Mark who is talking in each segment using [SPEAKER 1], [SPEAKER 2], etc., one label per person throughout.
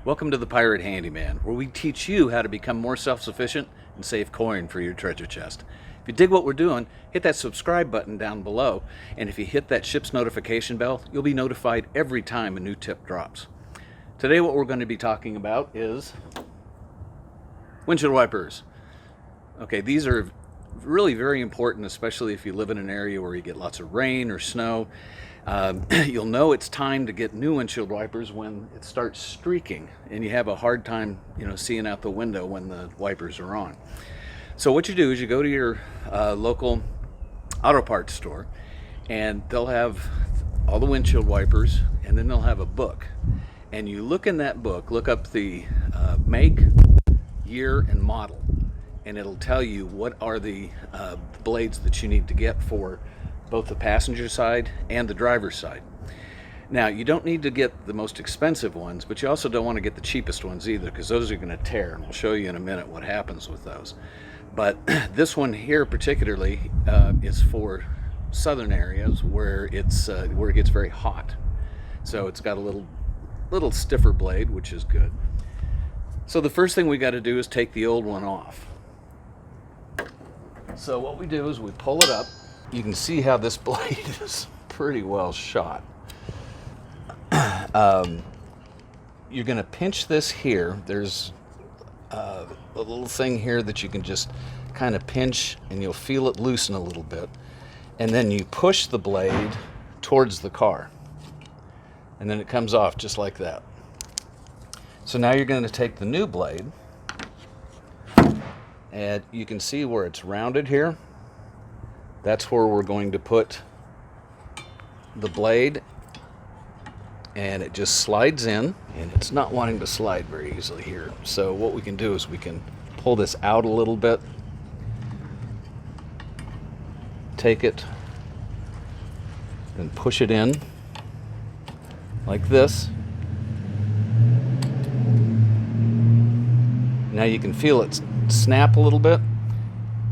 [SPEAKER 1] Welcome to the Pirate Handyman, where we teach you how to become more self-sufficient and save coin for your treasure chest. If you dig what we're doing, hit that subscribe button down below, and if you hit that ship's notification bell, you'll be notified every time a new tip drops. Today what we're going to be talking about is windshield wipers. Okay, these are really very important, especially if you live in an area where you get lots of rain or snow. You'll know it's time to get new windshield wipers when it starts streaking and you have a hard time, seeing out the window when the wipers are on. So what you do is you go to your local auto parts store, and they'll have all the windshield wipers, and then they'll have a book. And you look in that book, look up the make, year, and model, and it'll tell you what are the blades that you need to get for both the passenger side and the driver's side. Now, you don't need to get the most expensive ones, but you also don't want to get the cheapest ones either, because those are going to tear, and we'll show you in a minute what happens with those. But this one here particularly is for southern areas where it gets very hot. So it's got a little stiffer blade, which is good. So the first thing we got to do is take the old one off. So what we do is we pull it up. You can see how this blade is pretty well shot. You're going to pinch this here. There's a little thing here that you can just kind of pinch, and you'll feel it loosen a little bit. And then you push the blade towards the car. And then it comes off just like that. So now you're going to take the new blade, and you can see where it's rounded here. That's where we're going to put the blade, and it just slides in, and it's not wanting to slide very easily here. So what we can do is we can pull this out a little bit, take it and push it in like this. Now you can feel it snap a little bit.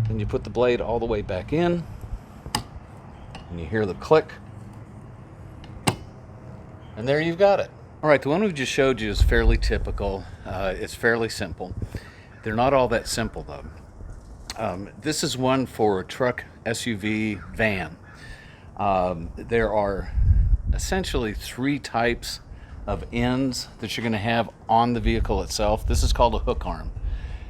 [SPEAKER 1] Then you put the blade all the way back in, and you hear the click, and there you've got it. All right, the one we just showed you is fairly typical. It's fairly simple. They're not all that simple though. This is one for a truck, SUV, van. There are essentially three types of ends that you're going to have on the vehicle itself. This is called a hook arm.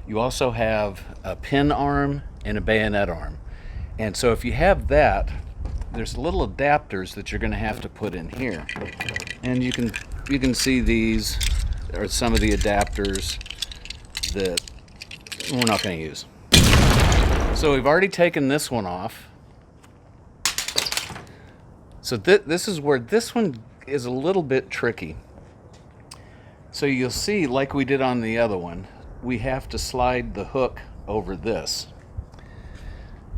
[SPEAKER 1] You also have a pin arm and a bayonet arm. And so if you have that, there's little adapters that you're going to have to put in here. And you can see these are some of the adapters that we're not going to use. So we've already taken this one off. So this is where this one is a little bit tricky. So you'll see, like we did on the other one, we have to slide the hook over this.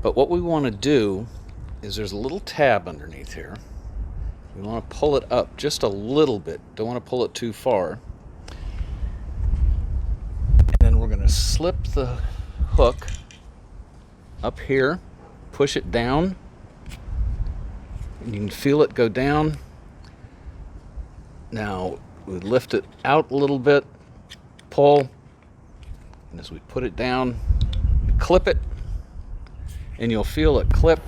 [SPEAKER 1] But what we want to do is there's a little tab underneath here. We want to pull it up just a little bit. Don't want to pull it too far. And then we're going to slip the hook up here, push it down, and you can feel it go down. Now we lift it out a little bit, pull, and as we put it down, we clip it, and you'll feel it clip.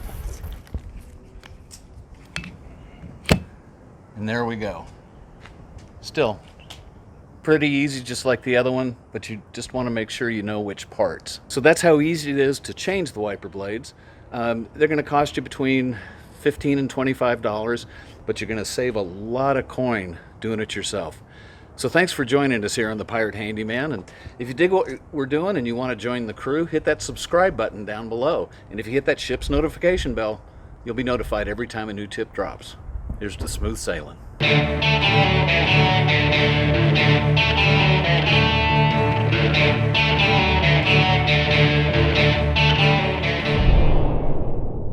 [SPEAKER 1] And there we go. Still pretty easy, just like the other one, but you just want to make sure you know which parts. So that's how easy it is to change the wiper blades. They're going to cost you between $15 and $25, but you're going to save a lot of coin doing it yourself. So thanks for joining us here on the Pirate Handyman. And if you dig what we're doing and you want to join the crew, hit that subscribe button down below. And if you hit that ship's notification bell, you'll be notified every time a new tip drops. Here's to smooth sailing.